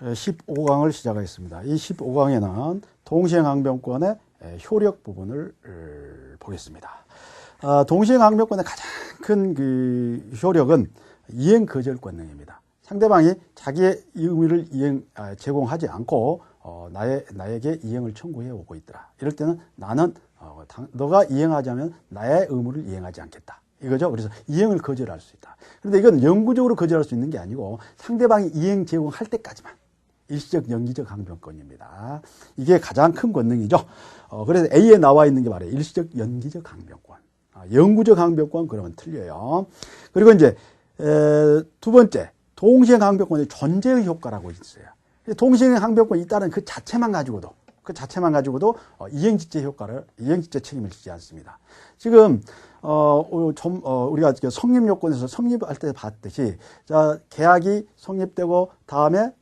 15강을 시작하겠습니다. 이 15강에는 동시행항변권의 효력 부분을 보겠습니다. 동시행항변권의 가장 큰 그 효력은 이행 거절 권능입니다. 상대방이 자기의 의무를 제공하지 않고 나에게 이행을 청구해 오고 있더라. 이럴 때는 나는 너가 이행하자면 나의 의무를 이행하지 않겠다. 이거죠. 그래서 이행을 거절할 수 있다. 그런데 이건 영구적으로 거절할 수 있는 게 아니고 상대방이 이행 제공할 때까지만 일시적 연기적 항변권입니다. 이게 가장 큰 권능이죠. 그래서 A에 나와 있는 게 말이에요. 일시적 연기적 항변권. 영구적 항변권 그러면 틀려요. 그리고 이제 두 번째 동시행 항변권의 존재의 효과라고 있어요. 동시행 항변권이 있다는 그 자체만 가지고도 이행지체 책임을 지지 않습니다. 지금 우리가 성립요건에서 성립할 때 봤듯이 계약이 성립되고 다음에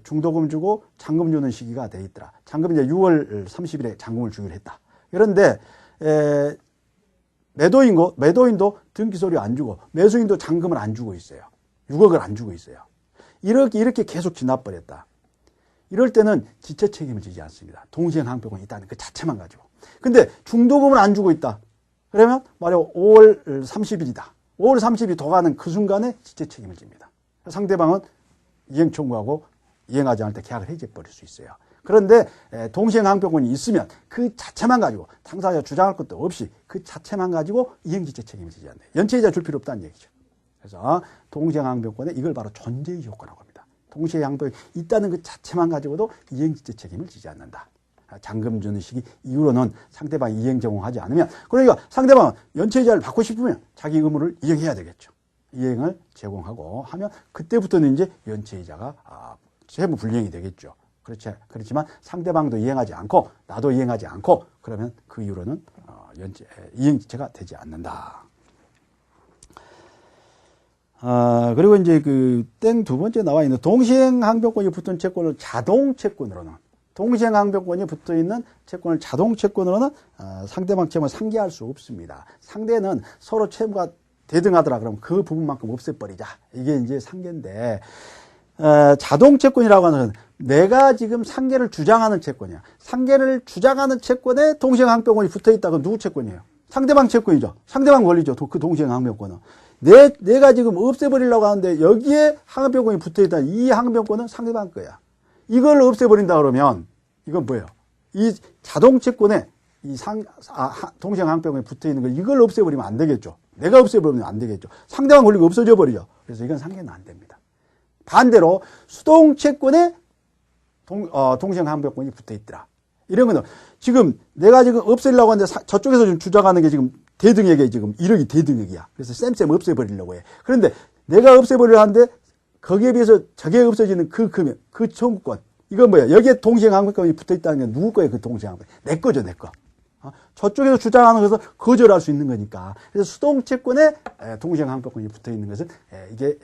중도금 주고 잔금 주는 시기가 돼 있더라. 잔금이 이제 6월 30일에 잔금을 주기로 했다. 그런데 매도인도 등기소리 안 주고 매수인도 잔금을 안 주고 있어요. 6억을 안 주고 있어요. 이렇게 계속 지나버렸다. 이럴 때는 지체 책임을 지지 않습니다. 동시행 항변권이 있다는 그 자체만 가지고. 근데 중도금을 안 주고 있다. 그러면 말이야 5월 30일이다. 5월 30일이 더 가는 그 순간에 지체 책임을 집니다. 상대방은 이행 청구하고 이행하지 않을 때 계약을 해지해버릴 수 있어요. 그런데 동시행 항변권이 있으면 그 자체만 가지고 당사자 주장할 것도 없이 그 자체만 가지고 이행 지체 책임을 지지 않는다. 연체이자 줄 필요 없다는 얘기죠. 그래서 동시행 항변권에 이걸 바로 존재의 효과라고 합니다. 동시행 항변이 있다는 그 자체만 가지고도 이행 지체 책임을 지지 않는다. 잔금 주는 시기 이후로는 상대방이 이행 제공하지 않으면, 그러니까 상대방은 연체이자를 받고 싶으면 자기 의무를 이행해야 되겠죠. 이행을 제공하고 하면 그때부터는 이제 연체이자가 세무 불이행이 되겠죠. 그렇지만 상대방도 이행하지 않고 나도 이행하지 않고 그러면 그 이후로는 이행 지체가 되지 않는다. 그리고 이제 두 번째 나와 있는 동시행 항변권이 붙은 채권을 자동 채권으로는, 동시행 항변권이 붙어 있는 채권을 자동 채권으로는 상대방 채무를 상계할 수 없습니다. 상대는 서로 채무가 대등하더라 그러면 그 부분만큼 없애버리자. 이게 이제 상계인데, 자동 채권이라고 하는 것은 내가 지금 상계를 주장하는 채권이야. 상계를 주장하는 채권에 동시행 항변권이 붙어 있다가 누구 채권이에요? 상대방 채권이죠. 상대방 권리죠. 그 동시행 항변권은. 내가 지금 없애버리려고 하는데 여기에 항변권이 붙어있다. 이 항변권은 상대방 거야. 이걸 없애버린다 그러면 이건 뭐예요? 이 자동채권에 동시행 항변권이 붙어있는 걸 이걸 없애버리면 안 되겠죠. 내가 없애버리면 안 되겠죠. 상대방 권리가 없어져 버리죠. 그래서 이건 상계는 안 됩니다. 반대로 수동채권에 동시행 항변권이 붙어있더라. 이런 거는 지금 내가 지금 없애려고 하는데 저쪽에서 지금 주장하는 게 지금 대등액에 지금 1억이 대등액이야. 그래서 쌤 없애버리려고 해. 그런데 내가 없애버리려 하는데 거기에 비해서 저게 없어지는 그 금액, 그 청구권. 이건 뭐야? 여기에 동시행 항변권이 붙어 있다는 게 누구 거예요? 그 동시행 항변. 내 거죠, 내 거. 저쪽에서 주장하는 것을 거절할 수 있는 거니까. 그래서 수동채권에 동시행 항변권이 붙어 있는 것은 이게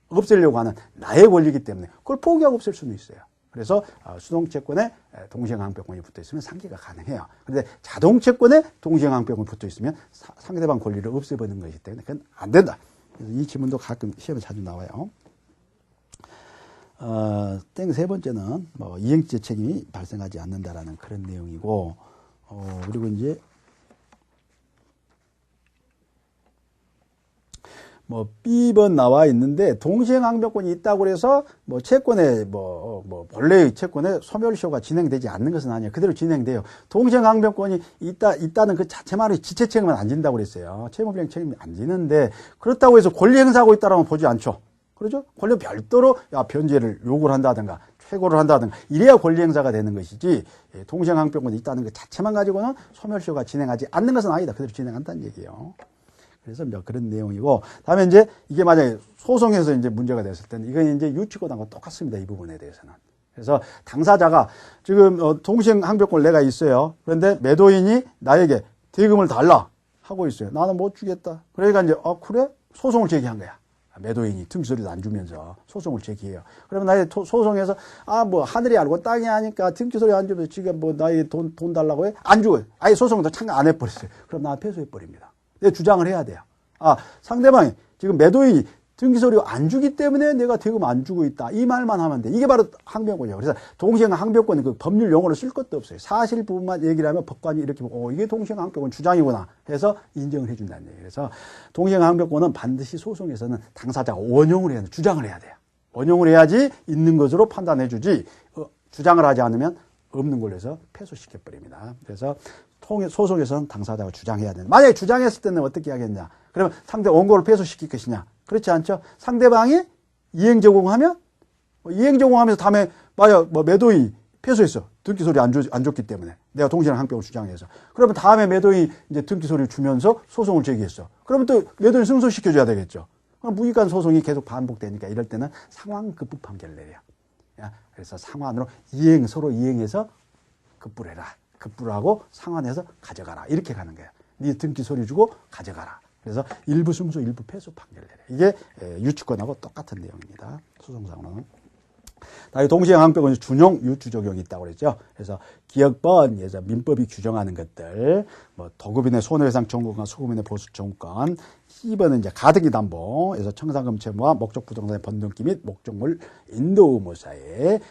없애려고 하는 나의 권리이기 때문에 그걸 포기하고 없앨 수는 있어요. 그래서 수동채권에 동시행 항변권이 붙어 있으면 상계가 가능해요. 그런데 자동채권에 동시행 항변권이 붙어 있으면 상대방 권리를 없애버리는 것이기 때문에 그건 안 된다. 그래서 이 지문도 가끔 시험에 자주 나와요. 세 번째는 이행지체 책임이 발생하지 않는다라는 그런 내용이고, 그리고 이제 B번 나와 있는데 동시행 항변권이 있다고 해서 채권에 본래의 채권에 소멸시효가 진행되지 않는 것은 아니에요. 그대로 진행돼요. 동시행 항변권이 있다는 그 자체만으로 지체 책임은 안 진다고 그랬어요. 채무불이행 책임이 안 지는데 그렇다고 해서 권리 행사하고 있다라고 보지 않죠. 그렇죠? 권리 별도로 변제를 요구를 한다든가 최고를 한다든가 이래야 권리 행사가 되는 것이지, 동시행 항변권이 있다는 것 자체만 가지고는 소멸시효가 진행하지 않는 것은 아니다. 그대로 진행한다는 얘기예요. 그래서 그런 내용이고, 다음에 이제 이게 만약에 소송에서 이제 문제가 됐을 때는 이건 이제 유치권하고 똑같습니다. 이 부분에 대해서는. 그래서 당사자가 지금 동시행 항변권을 내가 있어요. 그런데 매도인이 나에게 대금을 달라 하고 있어요. 나는 못 주겠다. 그러니까 이제 그래? 소송을 제기한 거야. 매도인이 등기소리도 안 주면서 소송을 제기해요. 그러면 나의 소송에서 하늘이 알고 땅이 아니까 등기소리 안 주면서 지금 나에게 돈 달라고 해? 안 주고 아예 소송도 참가 안 해버렸어요. 그럼 나 패소해버립니다. 내 주장을 해야 돼요. 상대방이 지금 매도인이 등기소리가 안 주기 때문에 내가 대금 안 주고 있다. 이 말만 하면 돼. 이게 바로 항변권이에요. 그래서 동시행항변권은 그 법률 용어로 쓸 것도 없어요. 사실 부분만 얘기를 하면 법관이 이렇게 보고 이게 동시행항변권 주장이구나 해서 인정을 해준다는 얘기예요. 그래서 동시행항변권은 반드시 소송에서는 당사자가 원용을 해야 돼. 주장을 해야 돼요. 원용을 해야지 있는 것으로 판단해 주지 주장을 하지 않으면 없는 걸로 해서 패소시켜버립니다. 그래서 소송에서는 당사자가 주장해야 된다. 만약에 주장했을 때는 어떻게 하겠냐. 그러면 상대 원고를 패소시킬 것이냐. 그렇지 않죠? 상대방이 이행 제공하면 이행 제공하면서 다음에 만약 매도인이 패소했어. 등기소리 안 줬기 때문에 내가 동시행항변을 주장해서 그러면 다음에 매도인이 이제 등기소리를 주면서 소송을 제기했어. 그러면 또 매도인 승소시켜줘야 되겠죠. 그럼 무기간 소송이 계속 반복되니까 이럴 때는 상환급부 판결을 내려요. 그래서 상환으로 서로 이행해서 급부를 해라. 급부를 하고 상환해서 가져가라. 이렇게 가는 거예요. 네 등기소리 주고 가져가라. 그래서 일부 승소, 일부 패소 판결을 내려요. 이게 유치권하고 똑같은 내용입니다. 소송상으로는. 동시행항변권은 준용, 유추 적용이 있다고 그랬죠. 그래서 기억번에서 민법이 규정하는 것들, 도급인의 손해배상 청구권, 소급인의 보수 청구권, 10번은 이제 가등기 담보에서 청산금 채무와 목적 부동산의 번등기 및 목적물 인도 의무사에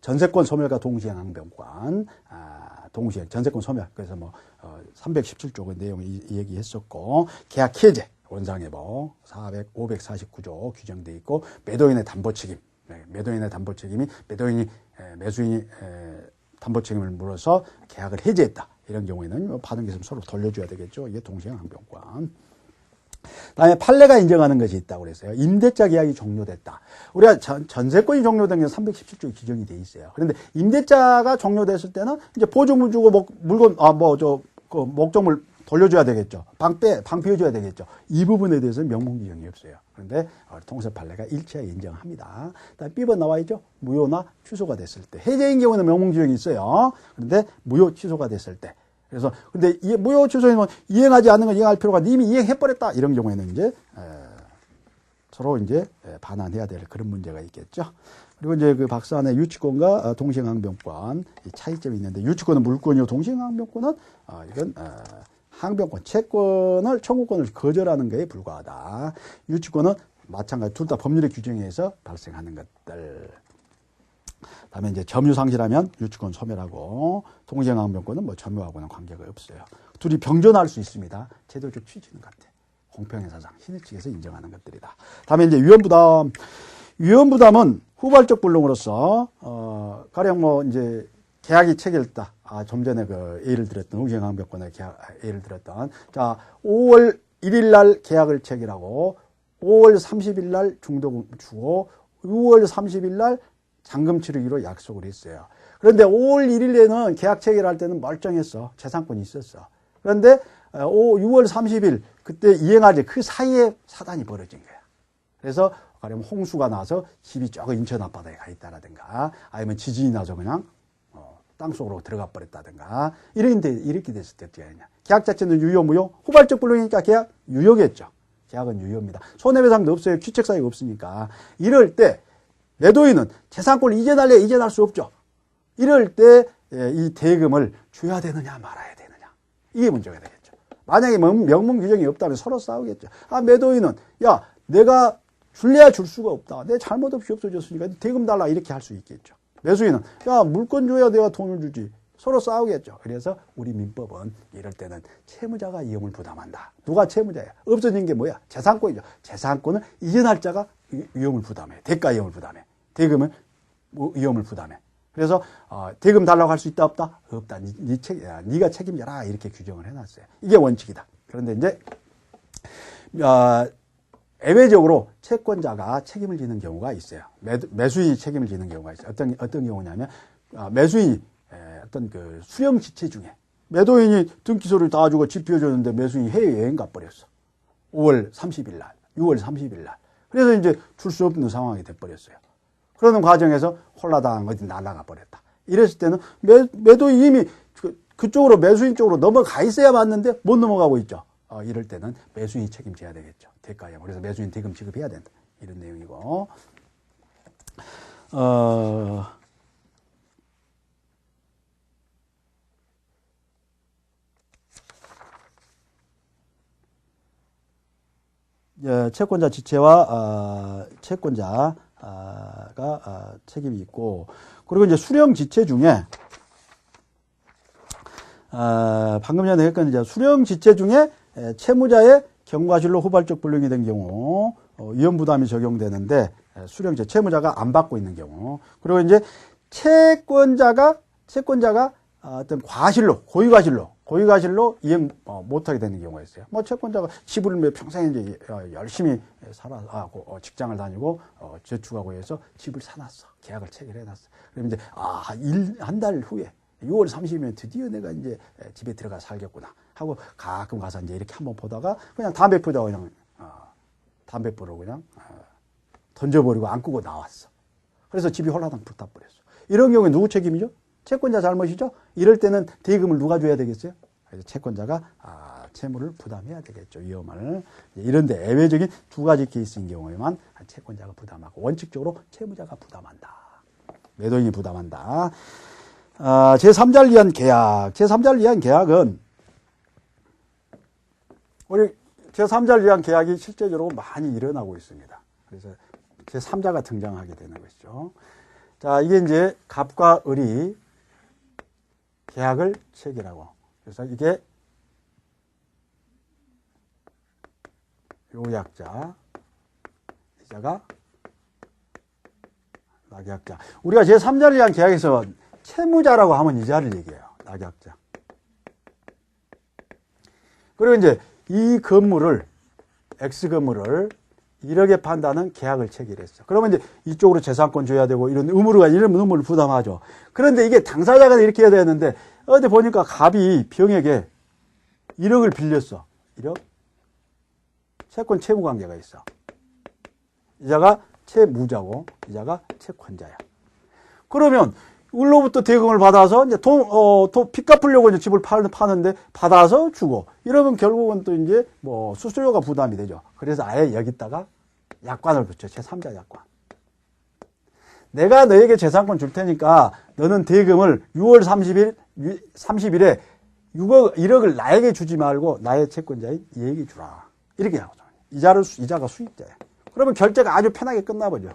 전세권 소멸과 동시행항변권, 동시행 전세권 소멸. 그래서 317조 그 내용 얘기했었고, 계약 해제, 원상회복 549조 규정되어 있고, 매도인의 담보 책임. 매도인의 담보 책임이 매수인이 담보 책임을 물어서 계약을 해지했다. 이런 경우에는 받은 게 있으면 서로 돌려줘야 되겠죠. 이게 동시행항변권. 다음에 판례가 인정하는 것이 있다고 그랬어요. 임대차 계약이 종료됐다. 우리가 전세권이 종료된 게 317조에 규정이 돼 있어요. 그런데 임대차가 종료됐을 때는 이제 보증금 주고 물건 목적물 돌려줘야 되겠죠. 방 비워줘야 되겠죠. 이 부분에 대해서는 명문 규정이 없어요. 그런데 통세 판례가 일체하게 인정합니다. 다음 B번 나와 있죠. 무효나 취소가 됐을 때. 해제인 경우는 명문 규정이 있어요. 그런데 무효 취소가 됐을 때. 그래서 근데 무효 취소는 이행하지 않는 건 이행할 필요가 이미 이행해버렸다. 이런 경우에는 이제 서로 이제 반환해야 될 그런 문제가 있겠죠. 그리고 이제 그 박사안의 유치권과 동시행항변권 차이점이 있는데 유치권은 물권이고 동시행항변권은 이건 항변권, 채권을 청구권을 거절하는 것에 불과하다. 유치권은 마찬가지 둘 다 법률의 규정에 의해서 발생하는 것들. 다음에 이제 점유 상실하면 유치권 소멸하고 동시행항변권은 점유하고는 관계가 없어요. 둘이 병존할 수 있습니다. 제도적 취지는 같아. 공평의 사상, 신의 측에서 인정하는 것들이다. 다음에 이제 위헌부담. 위헌부담은 후발적 불능으로서 가령 이제 계약이 체결됐다. 좀 전에 예를 들었던 동시행항변권의 예를 들었던 5월 1일 날 계약을 체결하고 5월 30일 날 중도금 주고 6월 30일 날 잔금 치르기로 약속을 했어요. 그런데 5월 1일에는 계약 체결할 때는 멀쩡했어. 재산권이 있었어. 그런데 6월 30일 그때 이행하지 그 사이에 사단이 벌어진 거야. 그래서 가령 홍수가 나서 집이 조금 인천 앞바다에 가 있다라든가 아니면 지진이 나서 그냥 땅속으로 들어가 버렸다든가 이렇게 됐을 때 어떻게 하느냐. 계약 자체는 유효 무효? 후발적 불능이니까 계약 유효겠죠. 계약은 유효입니다. 손해배상도 없어요. 귀책사유가 없으니까. 이럴 때 매도인은 재산권을 이전할 수 없죠. 이럴 때 이 대금을 줘야 되느냐 말아야 되느냐. 이게 문제가 되겠죠. 만약에 명문 규정이 없다면 서로 싸우겠죠. 매도인은 내가 줄래야 줄 수가 없다. 내 잘못 없이 없어졌으니까 대금 달라 이렇게 할 수 있겠죠. 매수인은 물건 줘야 내가 돈을 주지. 서로 싸우겠죠. 그래서 우리 민법은 이럴 때는 채무자가 위험을 부담한다. 누가 채무자야? 없어진 게 뭐야? 재산권이죠. 재산권을 이전할 자가 위험을 부담해. 대가 위험을 부담해. 대금은 위험을 부담해. 그래서 대금 달라고 할 수 있다 없다? 없다. 네가 책임져라 이렇게 규정을 해놨어요. 이게 원칙이다. 그런데 이제 예외적으로 채권자가 책임을 지는 경우가 있어요. 매수인이 책임을 지는 경우가 있어요. 어떤 경우냐면 매수인이 어떤 그 수령 지체 중에 매도인이 등기소를 다 주고 집 비워줬는데 매수인이 해외여행 가버렸어. 5월 30일 날, 6월 30일 날. 그래서 이제 줄 수 없는 상황이 돼버렸어요. 그러는 과정에서 홀라당한 어디 날아가 버렸다. 이랬을 때는 매도인이 이미 그쪽으로 매수인 쪽으로 넘어가 있어야 맞는데 못 넘어가고 있죠. 이럴 때는 매수인이 책임져야 되겠죠. 대가형. 그래서 매수인 대금 지급해야 된다. 이런 내용이고. 채권자 지체와 채권자가 책임이 있고, 그리고 이제 수령 지체 중에 방금 전에 했건 이제 수령 지체 중에 채무자의 경과실로 후발적 불능이 된 경우 위험 부담이 적용되는데, 수령제 채무자가 안 받고 있는 경우, 그리고 이제 채권자가 어떤 과실로 고의과실로 이행 못하게 되는 경우가 있어요. 뭐 채권자가 집을 평생 이제 열심히 살아가고 직장을 다니고 저축하고 해서 집을 사놨어. 계약을 체결해놨어. 그럼 이제 한 달 후에 6월 30일이면 드디어 내가 이제 집에 들어가 살겠구나 하고 가끔 가서 이제 이렇게 한번 보다가 그냥 담배 피다가 그냥 담배불을 그냥 던져버리고 안 끄고 나왔어. 그래서 집이 홀라당 불타버렸어. 이런 경우에 누구 책임이죠? 채권자 잘못이죠? 이럴 때는 대금을 누가 줘야 되겠어요? 그래서 채권자가 채무를 부담해야 되겠죠. 위험을. 이런데 예외적인 두 가지 케이스인 경우에만 채권자가 부담하고, 원칙적으로 채무자가 부담한다. 매도인이 부담한다. 제3자를 위한 계약. 제3자를 위한 계약은 우리 제3자를 위한 계약이 실제적으로 많이 일어나고 있습니다. 그래서 제3자가 등장하게 되는 것이죠. 자, 이게 이제 갑과 을이 계약을 체결하고, 그래서 이게 요약자, 이자가 낙약자. 우리가 제3자를 위한 계약에서 채무자라고 하면 이자를 얘기해요. 낙약자. 그리고 이제 이 건물을, X 건물을 1억에 판다는 계약을 체결했어. 그러면 이제 이쪽으로 재산권 줘야 되고 이런 의무를 부담하죠. 그런데 이게 당사자가 이렇게 해야 되는데, 어디 보니까 갑이 병에게 1억을 빌렸어. 1억? 채권 채무 관계가 있어. 이자가 채무자고 이자가 채권자야. 그러면 을로부터 대금을 받아서 이제 빚 갚으려고 이제 집을 파는데 받아서 주고, 이러면 결국은 또 이제 뭐 수수료가 부담이 되죠. 그래서 아예 여기다가 약관을 붙여. 제3자 약관. 내가 너에게 재산권 줄 테니까 너는 대금을 6월 30일에 1억을 나에게 주지 말고 나의 채권자인 얘에게 주라. 이렇게 하거든요. 이자가 수익자야. 그러면 결제가 아주 편하게 끝나버려.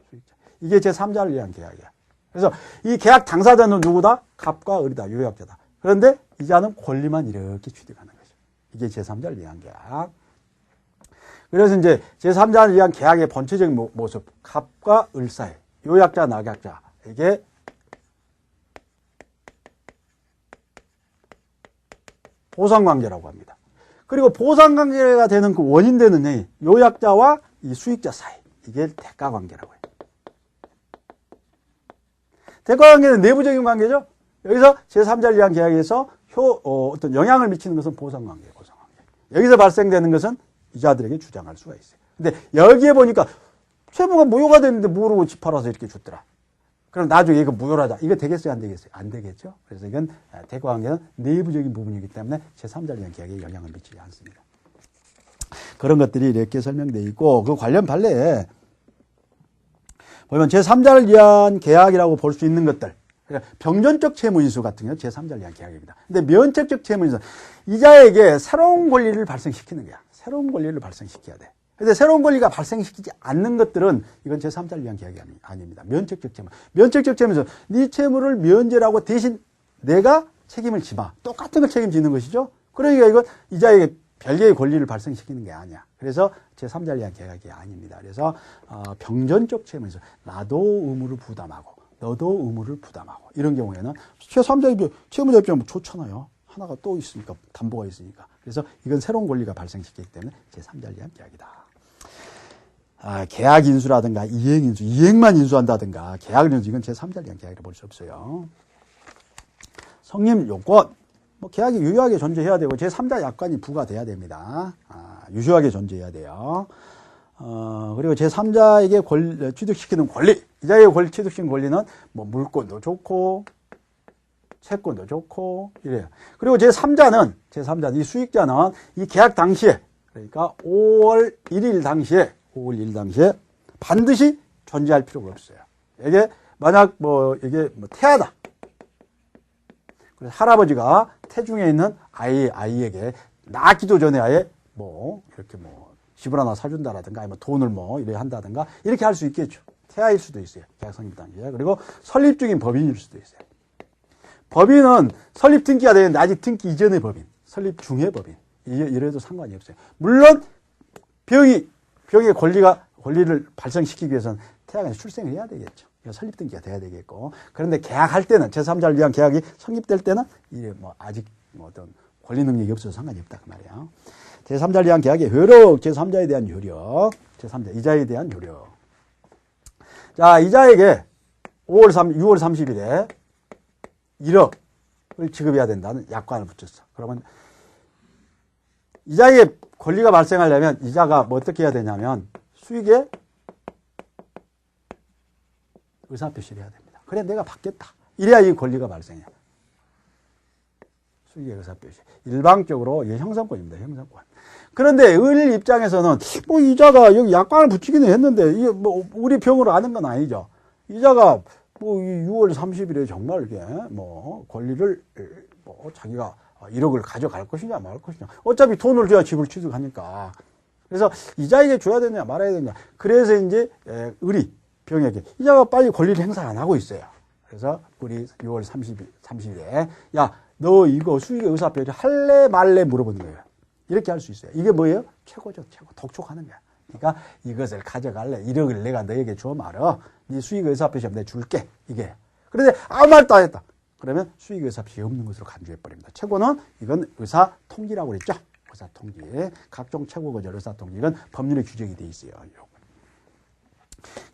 수익자. 이게 제3자를 위한 계약이야. 그래서 이 계약 당사자는 누구다? 갑과 을이다. 요약자다. 그런데 이자는 권리만 이렇게 취득하는 거죠. 이게 제3자를 위한 계약. 그래서 이제 제3자를 위한 계약의 본체적인 모습, 갑과 을 사이, 요약자, 낙약자, 이게 보상관계라고 합니다. 그리고 보상관계가 되는 그 원인되는 요약자와 이 수익자 사이, 이게 대가관계라고 해요. 대가관계는 내부적인 관계죠. 여기서 제3자를 위한 계약에서 어떤 영향을 미치는 것은 보상관계. 여기서 발생되는 것은 이자들에게 주장할 수가 있어요. 근데 여기에 보니까 채무가 무효가 됐는데 모르고 집 팔아서 이렇게 줬더라. 그럼 나중에 이거 무효하자. 이거 되겠어요? 안 되겠어요? 안 되겠죠? 그래서 이건 대가관계는 내부적인 부분이기 때문에 제3자를 위한 계약에 영향을 미치지 않습니다. 그런 것들이 이렇게 설명되어 있고, 그 관련 판례에 보면 제3자를 위한 계약이라고 볼 수 있는 것들, 그러니까 병전적 채무인수 같은 경우는 제3자를 위한 계약입니다. 근데 면책적 채무인수, 이자에게 새로운 권리를 발생시키는 거야. 새로운 권리를 발생시켜야 돼. 근데 새로운 권리가 발생시키지 않는 것들은 이건 제3자를 위한 계약이 아닙니다. 면책적 채무. 면책적 채무에서 네 채무를 면제라고 대신 내가 책임을 지마. 똑같은 걸 책임지는 것이죠. 그러니까 이건 이자에게 별개의 권리를 발생시키는 게 아니야. 그래서 제3자를 위한 계약이 아닙니다. 그래서 병전적 채무에서 나도 의무를 부담하고 너도 의무를 부담하고 이런 경우에는 제3자 채무자 입장은 좋잖아요. 하나가 또 있으니까, 담보가 있으니까. 그래서 이건 새로운 권리가 발생시키기 때문에 제3자를 위한 계약이다. 계약 인수라든가 이행 인수, 이행만 인수한다든가 계약을 인수, 이건 제3자를 위한 계약이라고 볼 수 없어요. 성립 요건, 계약이 유효하게 존재해야 되고 제3자 약관이 부과돼야 됩니다. 유효하게 존재해야 돼요. 그리고 제3자에게 취득시키는 권리, 이자에게 취득시키는 권리는 물권도 좋고 채권도 좋고 이래요. 그리고 제3자는 이 수익자는 이 계약 당시에, 그러니까 5월 1일 당시에 반드시 존재할 필요가 없어요. 이게 만약 이게 태아다. 그래서 할아버지가 태중에 있는 아이에게 낳기도 전에 아예 이렇게 집을 하나 사준다라든가 아니면 돈을 뭐 이래 한다든가 이렇게 할 수 있겠죠. 태아일 수도 있어요. 계약 성립 단계에. 그리고 설립 중인 법인일 수도 있어요. 법인은 설립 등기가 되는데 아직 등기 이전의 법인, 설립 중의 법인. 이래도 상관이 없어요. 물론 병의 권리를 발생시키기 위해서는 태아가 출생을 해야 되겠죠. 설립 등기가 돼야 되겠고. 그런데 계약할 때는 제3자를 위한 계약이 성립될 때는 이게 뭐 아직 뭐 어떤 권리 능력이 없어서 상관이 없다 그 말이에요. 제3자를 위한 계약의 효력, 제3자에 대한 효력, 제3자 이자에 대한 효력. 자, 이자에게 6월 30일에 1억을 지급해야 된다는 약관을 붙였어. 그러면 이자에게 권리가 발생하려면 이자가 뭐 어떻게 해야 되냐면 수익에 의사표시를 해야 됩니다. 그래 내가 받겠다. 이래야 이 권리가 발생해. 수익의 의사표시. 일방적으로 이게 형성권입니다. 형성권. 그런데 을 입장에서는 뭐 이자가 여기 약관을 붙이기는 했는데 이게 뭐 우리 병으로 아는 건 아니죠. 이자가 뭐 6월 30일에 정말 이게 뭐 권리를 뭐 자기가 1억을 가져갈 것이냐 말 것이냐. 어차피 돈을 줘야 집을 취득하니까. 그래서 이자에게 줘야 되냐 말아야 되냐. 그래서 이제 을이 병에게 이자가 빨리 권리를 행사 안 하고 있어요. 그래서 우리 6월 30일에 야, 너 이거 수익의 의사표시 할래 말래 물어보는 거예요. 이렇게 할 수 있어요. 이게 뭐예요? 최고죠. 최고. 독촉하는 거야. 그러니까 이것을 가져갈래. 1억을 내가 너에게 줘 말어. 네 수익 의사표시 내가 줄게. 이게. 그런데 아무 말도 안 했다. 그러면 수익 의사표시 없는 것으로 간주해버립니다. 최고는 이건 의사통지라고 그랬죠. 의사통지. 각종 최고 거절 의사통지. 이건 법률에 규정이 돼 있어요.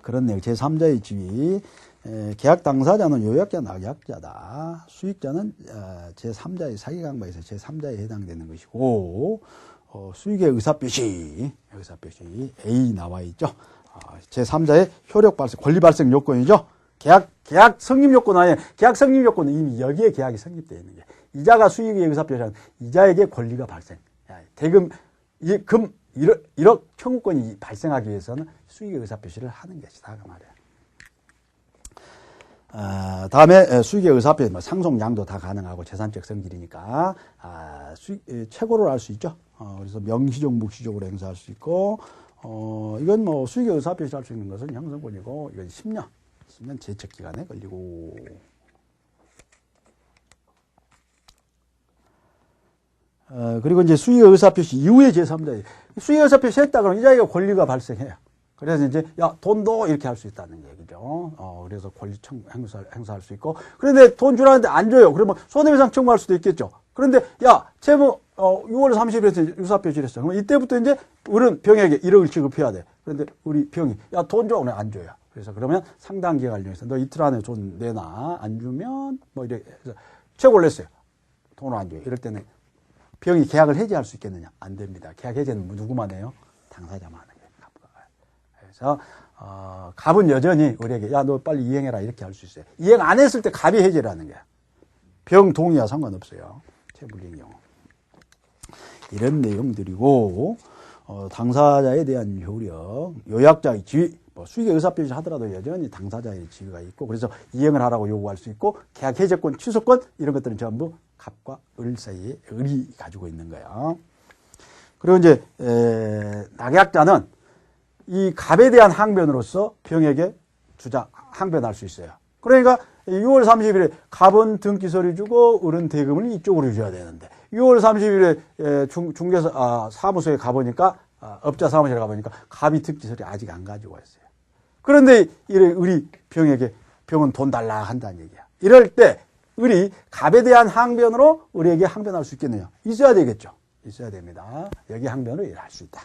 그렇네요. 제3자의 지위. 계약 당사자는 요약자, 낙약자다. 수익자는 제3자의 사기강박에서 제3자에 해당되는 것이고 수익의 의사표시 A 나와 있죠. 제3자의 효력 발생, 권리 발생 요건이죠. 계약 성립 요건 아니에요. 계약 성립 요건은 이미 여기에 계약이 성립되어 있는 게 이자가 수익의 의사표시는 이자에게 권리가 발생. 대금 1억 청구권이 발생하기 위해서는 수익의 의사표시를 하는 것이다 그 말이에요. 다음에 수익의 의사표시, 상속, 양도 다 가능하고 재산적 성질이니까 최고를 알 수 있죠. 그래서 명시적, 묵시적으로 행사할 수 있고 이건 뭐 수익의 의사표시 할 수 있는 것은 형성권이고 이건 10년 제척기간에 걸리고 그리고 이제 수익의 의사표시 이후에 제3자에 수익의 의사표시 했다 그러면 이자에게 권리가 발생해요. 그래서 이제 야 돈도 이렇게 할 수 있다는 얘기죠. 그래서 권리 행사할 수 있고 그런데 돈 주라는데 안 줘요. 그러면 손해배상 청구할 수도 있겠죠. 그런데 야 채무 6월 30일에 의사표시를 했어. 그러면 이때부터 이제 우리는 병에게 1억을 지급해야 돼. 그런데 우리 병이 야 돈 줘. 안 줘요. 그래서 그러면 상당 기간 관련해서 너 이틀 안에 돈 내놔. 안 주면 뭐 이렇게 해서 최고를 냈어요. 돈을 안 줘요. 이럴 때는 병이 계약을 해지할 수 있겠느냐? 안 됩니다. 계약 해지는 누구만 해요? 당사자만 하는 거예요. 그래서 갑은 여전히 우리에게 야 너 빨리 이행해라 이렇게 할 수 있어요. 이행 안 했을 때 갑이 해지를 하는 거야. 병 동의와 상관없어요. 채무불이행 경우. 이런 내용들이고 당사자에 대한 효력, 요약자의 지위, 수익의 의사표시 하더라도 여전히 당사자의 지위가 있고 그래서 이행을 하라고 요구할 수 있고 계약 해제권, 취소권 이런 것들은 전부 갑과 을 사이에 을이 가지고 있는 거예요. 그리고 이제 낙약자는 이 갑에 대한 항변으로서 병에게 항변할 수 있어요. 그러니까 6월 30일에 갑은 등기서를 주고 을은 대금을 이쪽으로 줘야 되는데 6월 30일에 중개사 사무소에 가보니까 업자 사무실에 가보니까 갑이 등기서를 아직 안 가지고 왔어요. 그런데 을이 병에게 병은 돈 달라 한다는 얘기야. 이럴 때 을이 갑에 대한 항변으로 을에게 항변할 수 있겠느냐? 있어야 되겠죠. 있어야 됩니다. 여기 항변을 할 수 있다.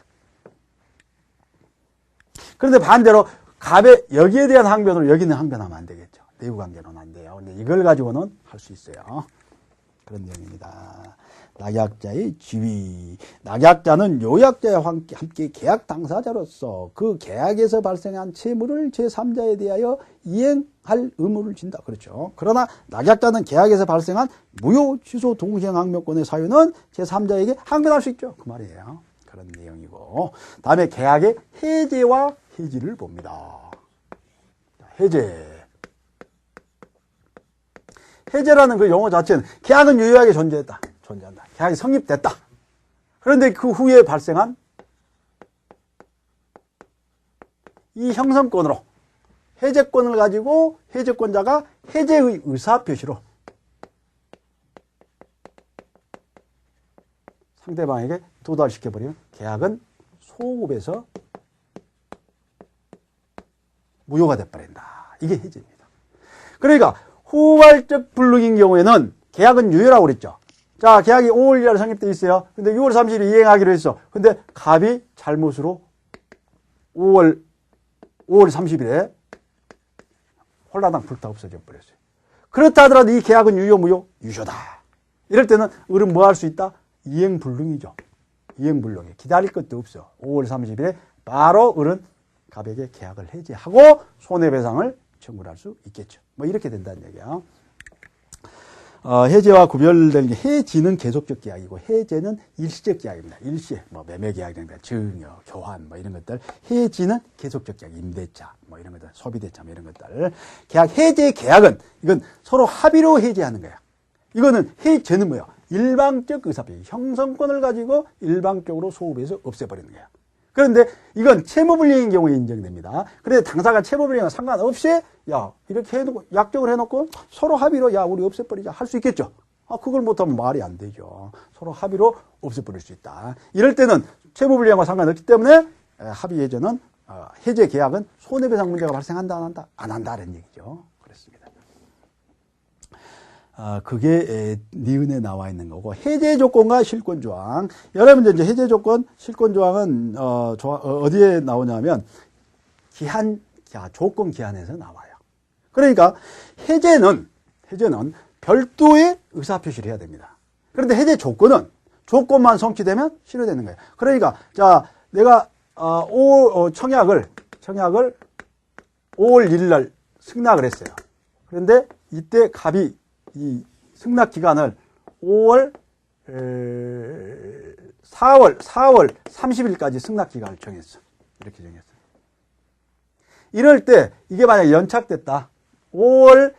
그런데 반대로 갑의 여기에 대한 항변으로 여기는 항변하면 안 되겠죠. 내부 관계는 안 돼요. 근데 이걸 가지고는 할 수 있어요. 그런 내용입니다. 낙약자의 지위. 낙약자는 요약자와 함께 계약 당사자로서 그 계약에서 발생한 채무를 제3자에 대하여 이행할 의무를 진다. 그렇죠. 그러나 낙약자는 계약에서 발생한 무효 취소 동시행 항변권의 사유는 제3자에게 항변할 수 있죠. 그 말이에요. 그런 내용이고. 다음에 계약의 해제와 해지를 봅니다. 해제. 해제라는 그 용어 자체는 계약은 유효하게 존재한다. 계약이 성립됐다. 그런데 그 후에 발생한 이 형성권으로 해제권을 가지고 해제권자가 해제의 의사표시로 상대방에게 도달시켜버리면 계약은 소급에서 무효가 돼버린다. 이게 해제입니다. 그러니까 후발적 불능인 경우에는 계약은 유효라고 그랬죠. 자, 계약이 5월 1일 성립돼 있어요. 근데 6월 30일 이행하기로 했어. 근데 갑이 잘못으로 5월 30일에 홀라당 불타 없어져 버렸어요. 그렇다 하더라도 이 계약은 유효, 무효? 유효다. 이럴 때는 을은 뭐 할 수 있다? 이행불능이죠. 이행불능에 기다릴 것도 없어. 5월 30일에 바로 을은 갑에게 계약을 해지하고 손해배상을 청구할 수 있겠죠. 뭐 이렇게 된다는 얘기야. 해제와 구별되는 게 해지는 계속적 계약이고 해제는 일시적 계약입니다. 일시, 뭐 매매 계약이라든가 증여, 교환 뭐 이런 것들. 해지는 계속적 계약, 임대차 뭐 이런 것들, 소비대차 뭐 이런 것들. 계약 해제 계약은 이건 서로 합의로 해제하는 거야. 이거는 해제는 뭐야? 일방적 의사표시, 형성권을 가지고 일방적으로 소급해서 없애버리는 거야. 그런데 이건 채무불이행인 경우에 인정됩니다. 그런데 당사가 채무불이행과 상관없이 야 이렇게 해놓고 약정을 해놓고 서로 합의로 야 우리 없애버리자 할 수 있겠죠. 그걸 못하면 말이 안 되죠. 서로 합의로 없애버릴 수 있다. 이럴 때는 채무불이행과 상관없기 때문에 합의 해제는 해제 계약은 손해배상 문제가 발생한다 안 한다? 안 한다는 얘기죠. 그렇습니다. 그게 니은에 나와 있는 거고 해제 조건과 실권 조항. 여러분 이제 해제 조건, 실권 조항은 어디에 나오냐면 조건 기한에서 나와요. 그러니까 해제는 별도의 의사표시를 해야 됩니다. 그런데 해제 조건만 성취되면 실효되는 거예요. 그러니까 자 내가 청약을 5월 1일 날 승낙을 했어요. 그런데 이때 갑이 이 승낙 기간을 4월 30일까지 승낙 기간을 정했어. 이렇게 정했어. 이럴 때 이게 만약에 연착됐다. 5월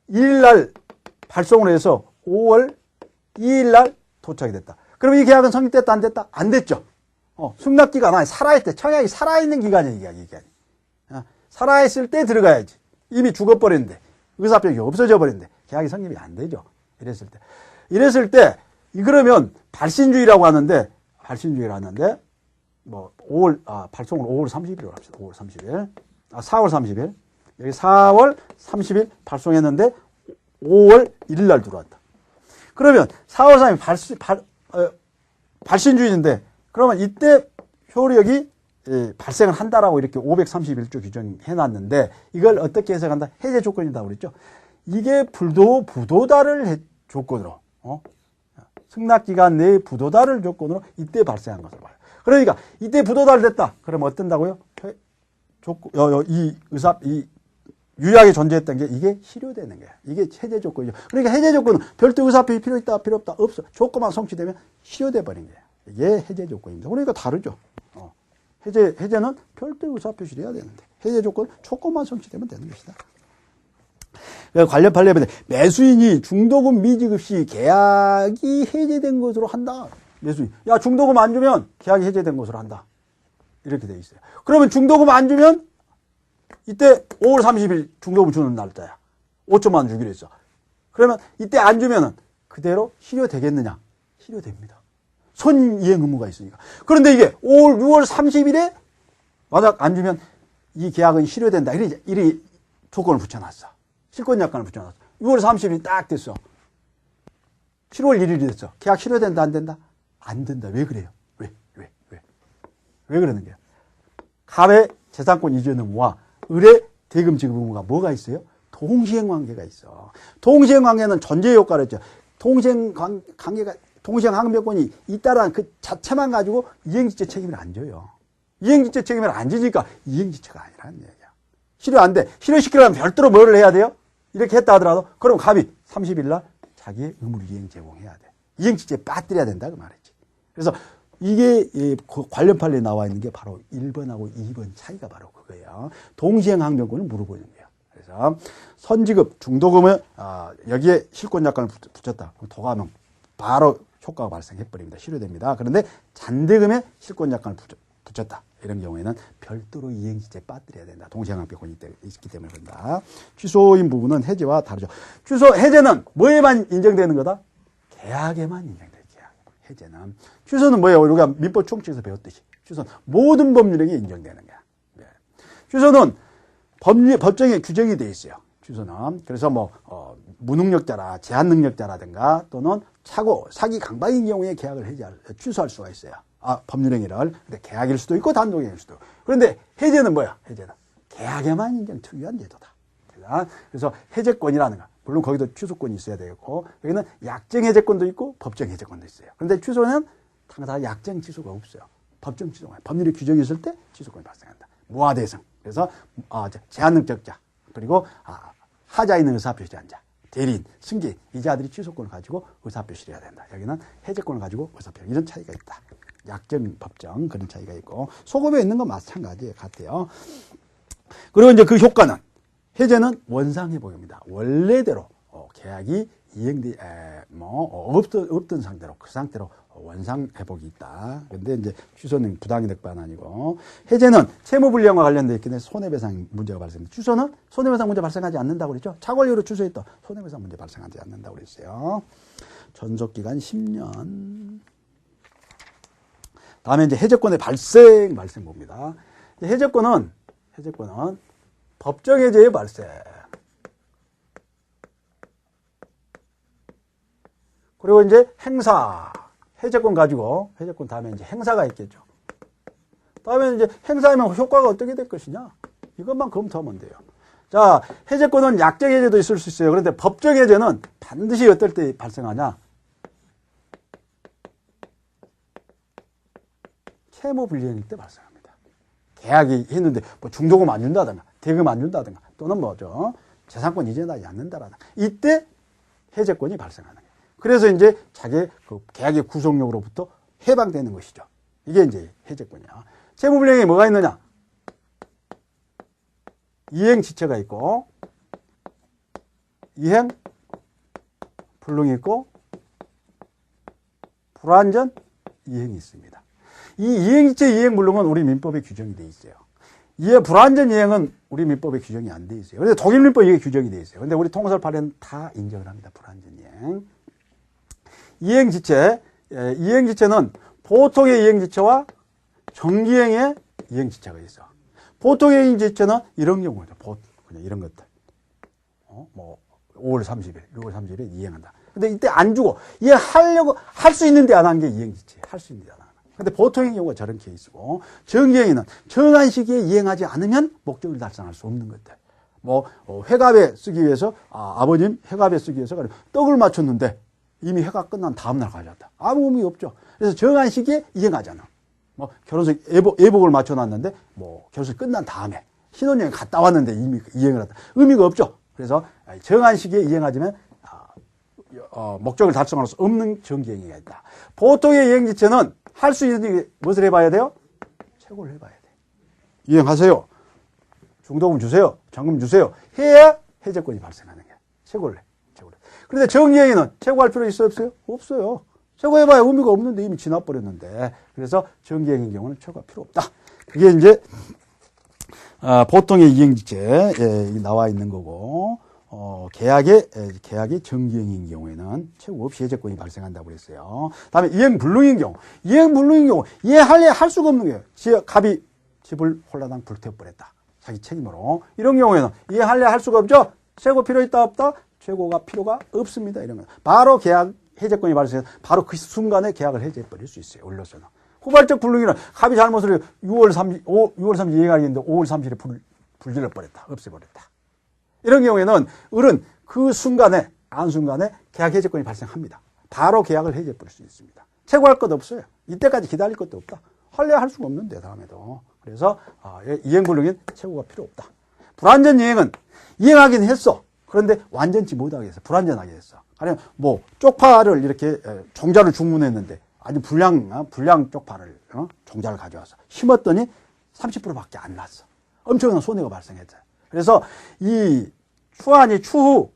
1일 날 발송을 해서 5월 2일 날 도착이 됐다. 그럼 이 계약은 성립됐다 안 됐다? 안 됐죠. 승낙 기간 안에 살아있을 때 청약이 살아있는 기간이야. 이 기간이. 살아있을 때 들어가야지. 이미 죽어버렸는데 의사표시가 없어져 버렸는데 계약이 성립이 안 되죠. 이랬을 때 그러면 발신주의라고 하는데 뭐 발송을 5월 30일로 합시다. 5월 30일. 4월 30일. 여기 4월 30일 발송했는데 5월 1일 날 들어왔다. 그러면 4월 30일 발신주의인데 그러면 이때 효력이 발생을 한다라고 이렇게 531조 규정해 놨는데 이걸 어떻게 해석한다? 해제 조건이다 그랬죠. 이게 부도다를 조건으로 승낙기간 내에 부도다를 조건으로 이때 발생한 것을 봐요. 그러니까 이때 부도다를 됐다. 그러면 어떤다고요? 이 유약이 존재했던 게 이게 실효되는 거야. 이게 해제 조건이죠. 그러니까 해제 조건은 별도 의사표시 필요 있다 필요 없다 없어. 조건만 성취되면 실효돼 버린 거야. 이게 해제 조건입니다. 그러니까 다르죠. 해제는 별도 의사표시를 해야 되는데 해제 조건만 성취되면 되는 것이다. 관련 판례에 매수인이 중도금 미지급 시 계약이 해제된 것으로 한다. 매수인. 야, 중도금 안 주면 계약이 해제된 것으로 한다. 이렇게 돼 있어요. 그러면 중도금 안 주면 이때 5월 30일 중도금 주는 날짜야. 5천만 원 주기로 했어. 그러면 이때 안 주면은 그대로 실효되겠느냐? 실효됩니다. 선이행 의무가 있으니까. 그런데 이게 6월 30일에 만약 안 주면 이 계약은 실효된다. 이리 조건을 붙여놨어. 실권약관을 붙여놨어. 6월 30일이 딱 됐어. 7월 1일이 됐어. 계약 실효된다, 안 된다? 안 된다. 왜 그래요? 왜 그러는 거야? 갑의 재산권 이전 의무와 을의 대금 지급 의무가 뭐가 있어요? 동시행 관계가 있어. 동시행 관계는 전제 효과를 했죠. 동시행 항변권이 있다라는 그 자체만 가지고 이행지체 책임을 안 져요. 이행지체 책임을 안 지니까 이행지체가 아니라는 얘기야. 실효 안 돼. 실효시키려면 별도로 뭐를 해야 돼요? 이렇게 했다 하더라도 그럼 갑이 30일 날 자기의 의무를 이행 제공해야 돼. 이행지체에 빠뜨려야 된다 그 말이지. 그래서 이게 관련 판례에 나와 있는 게 바로 1번하고 2번 차이가 바로 그거예요. 동시행 항변권을 물어보는 거예요. 그래서 선지급, 중도금을 여기에 실권약관을 붙였다. 그럼 도감은 바로 효과가 발생해버립니다. 실효됩니다. 그런데 잔대금에 실권약관을 붙였다. 이런 경우에는 별도로 이행지체에 빠뜨려야 된다. 동시행항변권이 있기 때문에 그런다. 취소인 부분은 해제와 다르죠. 해제는 뭐에만 인정되는 거다? 계약에만 인정돼요. 해제는. 취소는 뭐예요? 우리가 민법 총칙에서 배웠듯이. 취소는 모든 법률행위에 인정되는 거야. 네. 취소는 법정에 규정이 돼 있어요. 취소는. 그래서 무능력자라, 제한능력자라든가 또는 사기 강박인 경우에 계약을 취소할 수가 있어요. 법률행위를. 근데 계약일 수도 있고 단독행위일 수도 있고. 그런데 해제는 뭐야? 해제는 계약에만 인정 특유한 제도다. 그래서 해제권이라는 거. 물론 거기도 취소권이 있어야 되고 여기는 약정 해제권도 있고 법정 해제권도 있어요. 그런데 취소는 다 약정 취소가 없어요. 법정 취소가. 법률의 규정이 있을 때 취소권이 발생한다. 무하대성. 그래서 제한능력자 그리고 하자에 있는 의사표시한자, 대리인, 승계인 이 자들이 취소권을 가지고 의사표시를 해야 된다. 여기는 해제권을 가지고 의사표시 이런 차이가 있다. 약정, 법정 그런 차이가 있고 소급에 있는 건 마찬가지 같아요. 그리고 이제 그 효과는 해제는 원상회복입니다. 원래대로 계약이 없던 상태로 그 상태로 원상회복이 있다. 그런데 이제 취소는 부당이득반 아니고 해제는 채무불이행과 관련되어 있기 때문에 손해배상 문제가 발생합니다. 취소는 손해배상 문제 발생하지 않는다고 그랬죠. 차관료로 취소했다. 손해배상 문제 발생하지 않는다고 그랬어요. 전속기간 10년. 다음에 이제 해제권의 발생 봅니다. 해제권은 법정해제의 발생. 그리고 이제 행사. 해제권 가지고, 해제권 다음에 이제 행사가 있겠죠. 다음에 이제 행사하면 효과가 어떻게 될 것이냐. 이것만 검토하면 돼요. 자, 해제권은 약정해제도 있을 수 있어요. 그런데 법정해제는 반드시 어떨 때 발생하냐. 채무불이행일 때 발생합니다. 계약이 했는데 중도금 안 준다든가 대금 안 준다든가 또는 재산권 이전하지 않는다라든가 이때 해제권이 발생하는 거예요. 그래서 이제 자기 그 계약의 구속력으로부터 해방되는 것이죠. 이게 이제 해제권이야. 채무불이행에 뭐가 있느냐? 이행지체가 있고 이행불능이 있고 불완전 이행이 있습니다. 이 이행지체 이행불능은 우리 민법에 규정이 되어 있어요. 불완전 이행은 우리 민법에 규정이 안 되어 있어요. 그런데 독일 민법에 이게 규정이 되어 있어요. 그런데 우리 통설 8에는 다 인정을 합니다. 불완전 이행. 이행지체는 보통의 이행지체와 정기행의 이행지체가 있어. 보통의 이행지체는 이런 경우죠. 그냥 이런 것들. 5월 30일, 6월 30일에 이행한다. 근데 이때 안 주고 이행하려고 할 수 있는데 안 한 게 이행지체. 할 수 있는데 안 하는. 근데 보통의 경우가 저런 케이스고 정기행위는 정한 시기에 이행하지 않으면 목적을 달성할 수 없는 것들. 회갑에 쓰기 위해서 아버님 회갑에 쓰기 위해서 떡을 맞췄는데 이미 회가 끝난 다음날 가져왔다. 아무 의미 없죠. 그래서 정한 시기에 이행하잖아. 결혼식 예복을 맞춰놨는데 결혼식 끝난 다음에 신혼여행 갔다 왔는데 이미 이행을 한다. 의미가 없죠. 그래서 정한 시기에 이행하지만 목적을 달성할 수 없는 정기행위가 있다. 보통의 이행지체는 할 수 있는 무엇을 해봐야 돼요? 최고를 해봐야 돼. 이행하세요. 중도금 주세요. 잔금 주세요. 해야 해제권이 발생하는 거야. 최고를 해. 그런데 정기행위는 최고할 필요 있어요? 없어요? 없어요. 최고해봐야 의미가 없는데 이미 지나버렸는데. 그래서 정기행위의 경우는 최고가 필요 없다. 그게 이제 보통의 이행지체에 나와 있는 거고 계약의 정기행위인 경우에는 최고 없이 해제권이 발생한다고 그랬어요. 다음에 이행불능인 경우. 이해할래 할 수가 없는 거예요. 갑이 집을 홀라당 불태워버렸다. 자기 책임으로. 이런 경우에는 이해할래 할 수가 없죠. 최고 필요 있다 없다? 최고가 필요가 없습니다. 이런 거. 바로 계약 해제권이 발생해서 바로 그 순간에 계약을 해제해버릴 수 있어요. 올려서는. 후발적 불능이는 갑이 잘못을 6월 30일 이행하겠는데 5월 30일에 불질러버렸다. 없애버렸다. 이런 경우에는 을은 그 순간에 안순간에 계약 해제권이 발생합니다. 바로 계약을 해제해버릴 수 있습니다. 최고할 것 없어요. 이때까지 기다릴 것도 없다. 할래야 할 수가 없는데 다음에도. 그래서 이행불능인 최고가 필요 없다. 불완전 이행은 이행하긴 했어. 그런데 완전치 못하게 했어. 불완전하게 했어. 아니면 쪽파를 이렇게 종자를 주문했는데 아주 불량 쪽파를 종자를 가져와서 심었더니 30%밖에 안 났어. 엄청난 손해가 발생했어요. 그래서 이 추환이 추후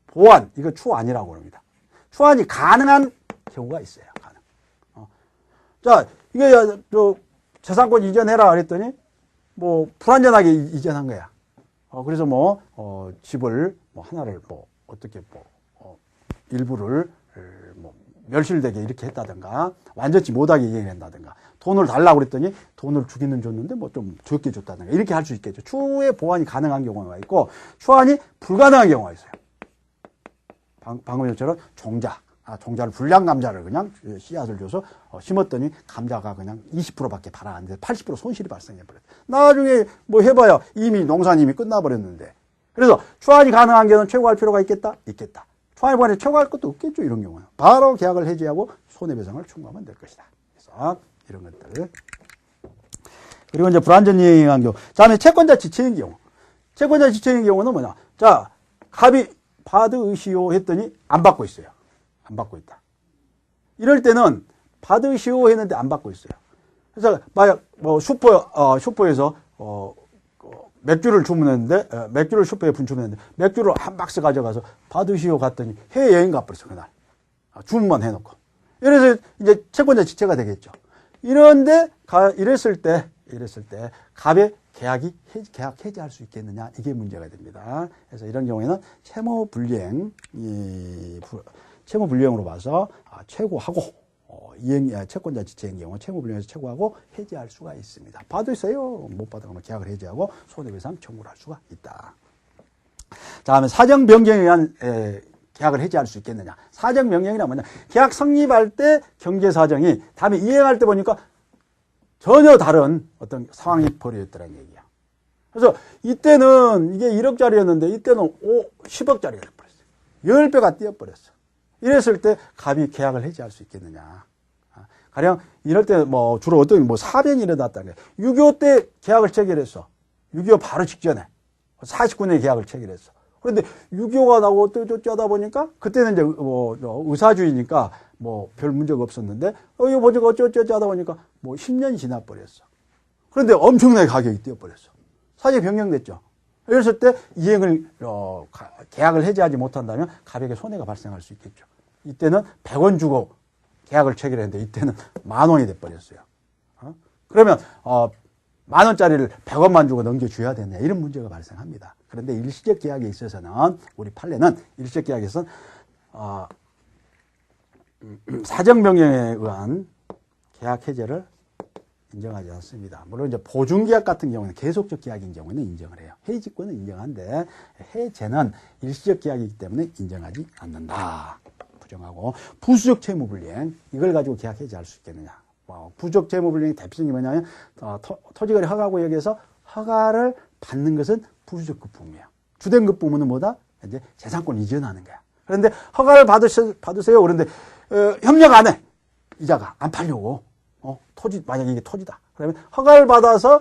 보완, 이거 추환이라고 합니다. 추환이 가능한 경우가 있어요. 자, 이게 재산권 이전해라 그랬더니 뭐 불완전하게 이전한 거야. 그래서 뭐 집을 뭐 하나를 뭐 어떻게 뭐 일부를 뭐 멸실되게 이렇게 했다든가 완전치 못하게 이행한다든가 돈을 달라고 그랬더니 돈을 주기는 줬는데 뭐 좀 적게 줬다든가 이렇게 할 수 있겠죠. 추후에 보완이 가능한 경우가 있고 추환이 불가능한 경우가 있어요. 방금 전처럼 종자를 불량 감자를 그냥 씨앗을 줘서 심었더니 감자가 그냥 20%밖에 발아 안 돼. 80% 손실이 발생해 버렸어. 나중에 뭐 해봐야 이미 농사님이 끝나버렸는데. 그래서 추환이 가능한 경우는 최고할 필요가 있겠다. 추환이 보완에 최고할 것도 없겠죠. 이런 경우는 바로 계약을 해지하고 손해배상을 청구하면 될 것이다. 그래서 이런 것들. 그리고 이제 불완전 이행한 경우. 다음에 채권자 지체인 경우. 채권자 지체인 경우는 뭐냐? 자, 갑이 받으시오 했더니 안 받고 있어요. 안 받고 있다. 이럴 때는 받으시오 했는데 안 받고 있어요. 그래서 만약 뭐 슈퍼에서 맥주를 주문했는데 맥주를 슈퍼에 분주했는데 맥주를 한 박스 가져가서 받으시오 갔더니 해외 여행 가버렸어 그날. 주문만 해놓고. 이래서 이제 채권자 지체가 되겠죠. 이랬을 때 갑의 계약 해지할 수 있겠느냐 이게 문제가 됩니다. 그래서 이런 경우에는 채무불이행으로 봐서 최고하고 채권자 지체인 경우 채무불이행에서 최고하고 해지할 수가 있습니다. 받으세요. 못 받으면 계약을 해지하고 손해배상 청구를 할 수가 있다. 다음에 사정 변경에 의한 계약을 해지할 수 있겠느냐. 사정 변경이란 뭐냐. 계약 성립할 때 경제 사정이 다음에 이행할 때 보니까 전혀 다른 어떤 상황이 벌어졌더라는 얘기야. 그래서 이때는 이게 1억짜리였는데 이때는 10억짜리가 돼버렸어요. 10배가 뛰어버렸어. 이랬을 때 갑이 계약을 해지할 수 있겠느냐. 가령 이럴 때 뭐 주로 어떤 사변이 일어났다는 거야. 6.25 때 계약을 체결했어. 6.25 바로 직전에 49년에 계약을 체결했어. 그런데 6.25가 나고 어쩌다 보니까 그때는 이제 의사주의니까 뭐 별 문제가 없었는데 이거 보니까 어쩌다 보니까 뭐 10년이 지나버렸어. 그런데 엄청나게 가격이 뛰어버렸어. 사정이 변경됐죠. 이랬을 때 이행을 계약을 해지하지 못한다면 갑에게 손해가 발생할 수 있겠죠. 이때는 100원 주고 계약을 체결했는데 이때는 10,000원이 돼버렸어요. 그러면 10,000원짜리를 100원만 주고 넘겨줘야 되냐 이런 문제가 발생합니다. 그런데 일시적 계약에 있어서는 우리 판례는 일시적 계약에서는 사정 변경에 의한 계약 해제를 인정하지 않습니다. 물론 이제 보증계약 같은 경우는 계속적 계약인 경우는 인정을 해요. 해지권은 인정하는데 해제는 일시적 계약이기 때문에 인정하지 않는다. 부정하고 부수적 채무불이행 이걸 가지고 계약 해제할 수 있겠느냐. 부수적 채무불이행의 대표적인 게 뭐냐면 토지거래 허가구역에서 허가를 받는 것은 부수적 급부문이에요. 주된 급부문은 뭐다? 이제 재산권 이전하는 거야. 그런데 허가를 받으세요. 그런데 협력 안 해. 이자가 안 팔려고. 토지, 만약에 이게 토지다. 그러면 허가를 받아서,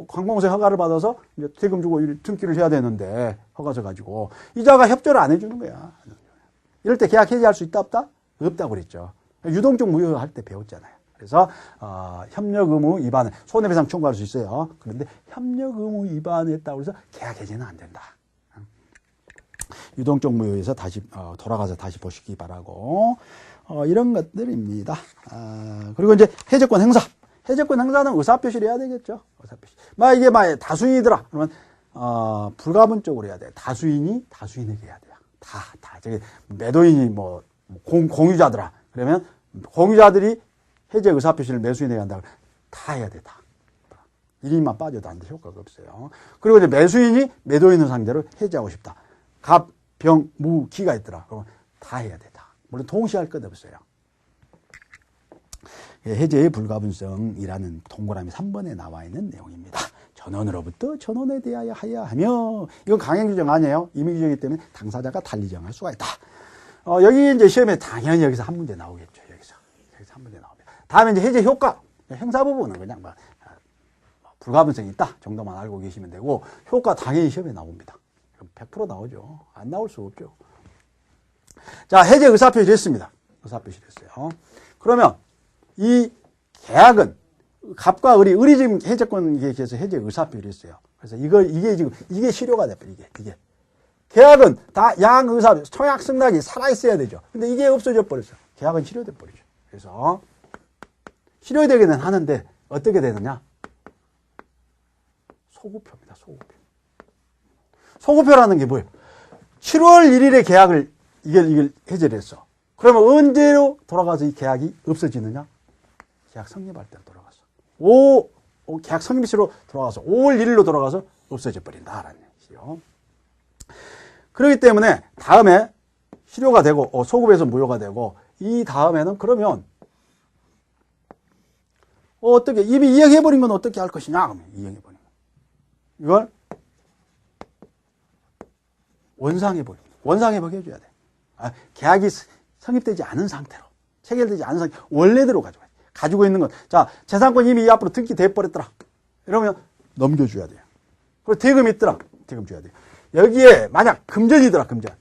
관공서 허가를 받아서 이제 대금 주고 등기를 해야 되는데, 허가서 가지고. 이자가 협조를 안 해주는 거야. 이럴 때 계약 해지할 수 있다, 없다? 없다고 그랬죠. 유동적 무효할 때 배웠잖아요. 그래서, 협력 의무 위반, 손해배상 청구할 수 있어요. 그런데 협력 의무 위반했다고 해서 계약 해지는 안 된다. 유동적 무효에서 다시, 돌아가서 다시 보시기 바라고. 이런 것들입니다. 그리고 이제 해제권 행사. 해제권 행사는 의사표시를 해야 되겠죠. 의사표시. 이게 다수인이더라. 그러면, 불가분적으로 해야 돼. 다수인에게 해야 돼요. 저기, 매도인이 공유자더라. 그러면, 공유자들이 해제 의사표시를 매수인에게 한다. 다 해야 돼, 다. 1인만 빠져도 안 돼. 효과가 없어요. 그리고 이제 매수인이 매도인을 상대로 해제하고 싶다. 갑, 병, 무, 기가 있더라. 그러면 다 해야 돼, 다. 물론 동시에 할 것 없어요. 해제의 불가분성이라는 동그라미 3번에 나와 있는 내용입니다. 전원으로부터 전원에 대하여 하여야 하며, 이건 강행규정 아니에요. 임의규정이기 때문에 당사자가 달리 정할 수가 있다. 여기 이제 시험에 당연히 여기서 한 문제 나오겠죠. 여기서 한 문제 나옵니다. 다음에 이제 해제 효과. 행사 부분은 그냥 불가분성이 있다 정도만 알고 계시면 되고, 효과 당연히 시험에 나옵니다. 100% 나오죠. 안 나올 수 없죠. 자, 해제 의사표시를 했습니다. 의사표시를 했어요. 그러면 이 계약은 갑과 을이 지금 해제권 계획해서 해제 의사표시를 했어요. 그래서 이게 실효가 돼버려. 이게 계약은 다 양의사 청약 승낙이 살아있어야 되죠. 근데 이게 없어져 버렸어. 계약은 실효돼 버리죠. 그래서 실효되기는 하는데 어떻게 되느냐? 소구표입니다. 소구표. 소구표라는 게 뭐예요? 7월 1일에 계약을 이걸 해제를 했어. 그러면 언제로 돌아가서 이 계약이 없어지느냐? 계약 성립할 때로 돌아가서. 계약 성립시로 돌아가서 5월 1일로 돌아가서 없어져 버린다라는 얘기죠. 그렇기 때문에 다음에 실효가 되고 소급에서 무효가 되고 이 다음에는 그러면 어떻게 이미 이행해버린 건 어떻게 할 것이냐? 그러면 이행해버린 거. 이걸 원상회복 해줘야 돼. 계약이 성립되지 않은 상태로, 체결되지 않은 상태, 원래대로 가져가야 돼. 가지고 있는 건, 자, 재산권 이미 이 앞으로 등기돼 버렸더라. 이러면 넘겨줘야 돼요. 그리고 대금 있더라. 대금 줘야 돼요. 여기에 만약 금전이더라, 금전.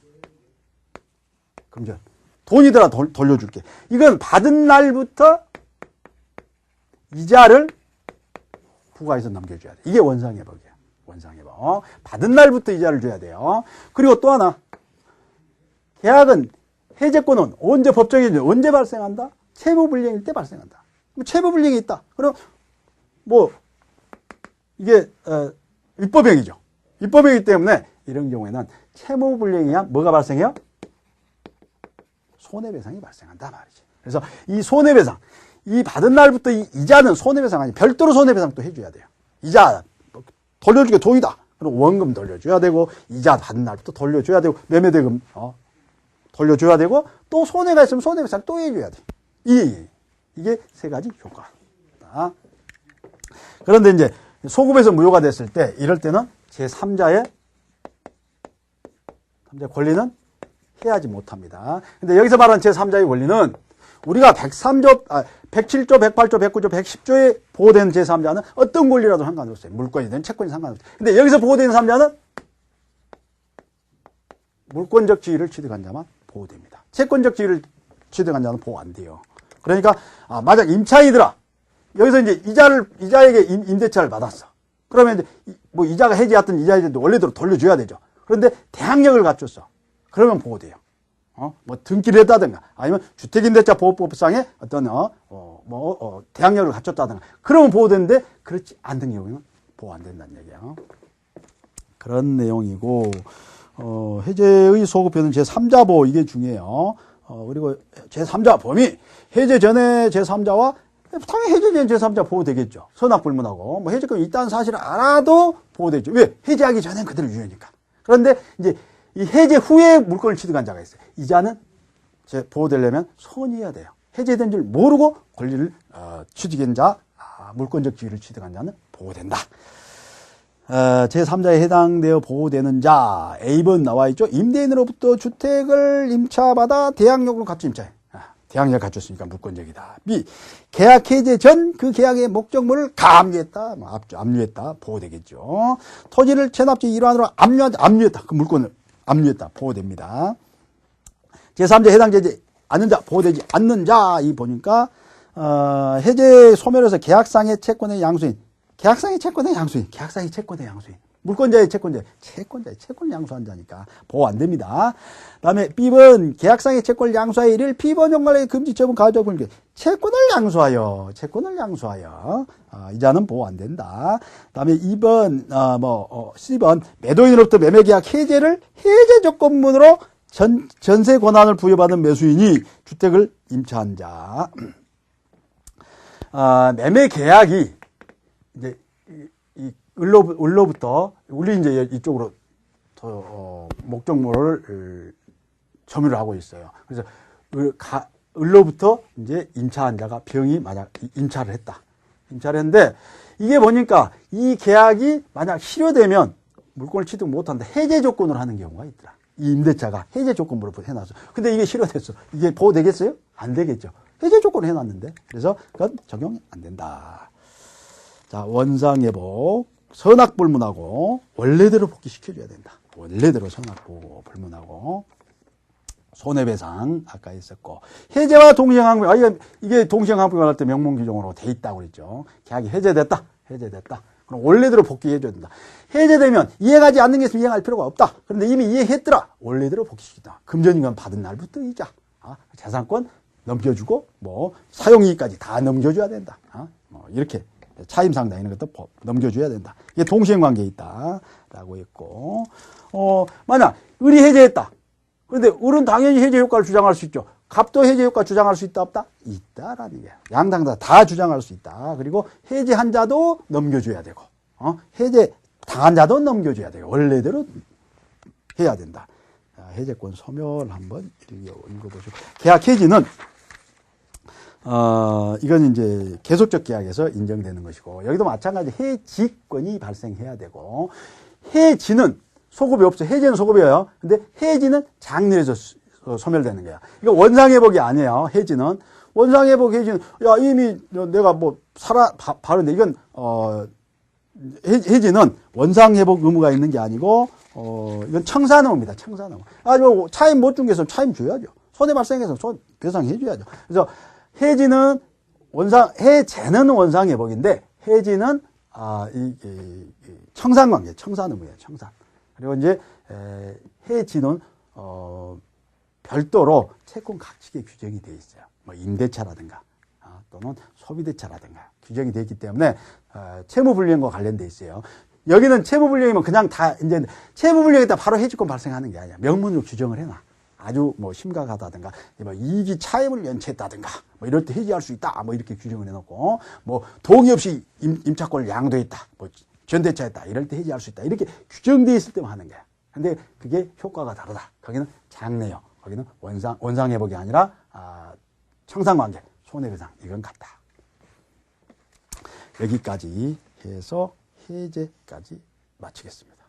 돈이더라, 돌려줄게. 이건 받은 날부터 이자를 부과해서 넘겨줘야 돼. 이게 원상회복이야. 원상회복. 받은 날부터 이자를 줘야 돼요. 그리고 또 하나. 계약은, 해제권은 언제 법정이 언제 발생한다? 채무불이행일 때 발생한다. 채무불이행이 있다. 그럼, 이게, 위법행위죠. 위법행위이기 때문에 이런 경우에는 채무불이행이야 뭐가 발생해요? 손해배상이 발생한다 말이지. 그래서 이 손해배상, 이 받은 날부터 이 이자는 손해배상 아니 별도로 손해배상 또 해줘야 돼요. 이자 돌려주게 돈이다. 그럼 원금 돌려줘야 되고 이자 받은 날부터 돌려줘야 되고 매매대금 돌려줘야 되고 또 손해가 있으면 손해배상 또 해줘야 돼. 이게 세 가지 효과다. 그런데 이제 소급에서 무효가 됐을 때 이럴 때는 제3자의 권리는 해야지 못합니다. 근데 여기서 말하는 제3자의 권리는 우리가 107조, 108조, 109조, 110조에 보호되는 제3자는 어떤 권리라도 상관없어요. 물권이든 채권이 상관없어요. 근데 여기서 보호되는 3자는 물권적 지위를 취득한 자만 보호됩니다. 채권적 지위를 취득한 자는 보호 안 돼요. 그러니까 만약 임차인이더라. 여기서 이제 이자에게 임대차를 받았어. 그러면 이제 이자가 해지했던 이자인데 원래대로 돌려줘야 되죠. 그런데 대항력을 갖췄어. 그러면 보호돼요. 등기를 했다든가, 아니면 주택임대차 보호법상에 어떤, 대항력을 갖췄다든가, 그러면 보호되는데, 그렇지 않은 경우에는 보호 안 된다는 얘기야. 그런 내용이고, 해제의 소급표는 제3자 보호, 이게 중요해요. 그리고 제3자 범위, 해제 전에 제3자와 당연히 해제 전에 제3자 보호되겠죠. 선악불문하고, 해제권이 있다는 사실을 알아도 보호되죠. 왜? 해제하기 전엔 그대로 유효니까. 그런데 이제 이 해제 후에 물권을 취득한 자가 있어요. 이 자는 보호되려면 선의해야 돼요. 해제된 줄 모르고 권리를 취득한 자, 물권적 지위를 취득한 자는 보호된다. 제3자에 해당되어 보호되는 자, A번 나와 있죠. 임대인으로부터 주택을 임차받아 대항력으로 갖춘 임차인. 대항력을 갖췄으니까 물권적이다. B, 계약 해제 전 그 계약의 목적물을 가압류했다, 압류했다, 보호되겠죠. 토지를 체납지 일환으로 압류했다, 그 물권을 압류했다, 보호됩니다. 제3자 해당되지 않는 자, 보호되지 않는 자, 이 보니까, 해제 소멸에서 계약상의 채권의 양수인, 계약상의 채권의 양수인, 물권자의 채권을 양수한 자니까 보호 안 됩니다. 다음에 B번 계약상의 채권을 양수하여 이를 비번 연관의 금지 처분 가져볼 게 채권을 양수하여 이 자는 보호 안 된다. 다음에 2번 C번 매도인으로부터 매매계약 해제 조건문으로 전세 권한을 부여받은 매수인이 주택을 임차한 자. 매매계약이 이제 을로부터 우리 이제 이쪽으로 목적물을 점유를 하고 있어요. 그래서 을로부터 이제 임차한 자가 병이 만약 임차를 했는데 이게 보니까 이 계약이 만약 실효되면 물권을 취득 못한다. 해제 조건으로 하는 경우가 있더라. 이 임대차가 해제 조건으로 해놨어. 근데 이게 실효됐어. 이게 보호되겠어요? 안 되겠죠. 해제 조건을 해놨는데. 그래서 그건 적용이 안 된다. 자, 원상회복. 선악불문하고 원래대로 복귀시켜줘야 된다. 원래대로 선악불문하고 손해배상 아까 있었고 해제와 동시행항변 이게 동시행항변을 할 때 명문규정으로 돼 있다고 그랬죠. 계약이 해제됐다. 그럼 원래대로 복귀해줘야 된다. 해제되면 이행하지 않는 게 있으면 이행할 필요가 없다. 그런데 이미 이행했더라. 원래대로 복귀시킨다. 금전인건 받은 날부터 이자 재산권 넘겨주고 사용이익까지 다 넘겨줘야 된다. 이렇게 차임상당 이런 것도 넘겨줘야 된다. 이게 동시행관계에 있다라고 했고, 만약 을이 해제했다. 그런데 을은 당연히 해제 효과를 주장할 수 있죠. 갑도 해제 효과 주장할 수 있다 없다? 있다라는 얘기야. 양당 다 주장할 수 있다. 그리고 해제한 자도 넘겨줘야 되고, 해제 당한 자도 넘겨줘야 되고, 원래대로 해야 된다. 해제권 소멸 한번 읽어보시고. 계약 해지는, 이건 이제 계속적 계약에서 인정되는 것이고, 여기도 마찬가지 해지권이 발생해야 되고, 해지는 소급이 없어. 해제는 소급이에요. 근데 해지는 장래에서 소멸되는 거야. 이거 원상회복이 아니에요. 해지는. 원상회복 해지는, 야, 이미 내가 뭐, 바른데, 이건, 해지는 원상회복 의무가 있는 게 아니고, 이건 청산의무입니다. 청산의무. 뭐, 차임 못 준 게 있으면 차임 줘야죠. 손해 발생해서 배상해줘야죠. 그래서 해지는 해제는 원상회복인데, 해지는, 청산관계, 청산의무예요. 청산. 그리고 이제, 해지는, 별도로 채권 각식에 규정이 되어 있어요. 뭐, 임대차라든가, 또는 소비대차라든가 규정이 되어 있기 때문에, 채무불이행과 관련돼 있어요. 여기는 채무불이행이면 그냥 다, 이제, 채무불이행에다 바로 해지권 발생하는 게 아니야. 명문으로 규정을 해놔. 아주 뭐 심각하다든가, 뭐 이익이 차임을 연체했다든가, 뭐 이럴 때 해지할 수 있다. 뭐 이렇게 규정을 해놓고, 뭐 동의 없이 임차권을 양도했다. 뭐 전대차했다. 이럴 때 해지할 수 있다. 이렇게 규정되어 있을 때만 하는 거야. 근데 그게 효과가 다르다. 거기는 장래요. 거기는 원상회복이 아니라, 청산관계, 손해배상. 이건 같다. 여기까지 해서 해제까지 마치겠습니다.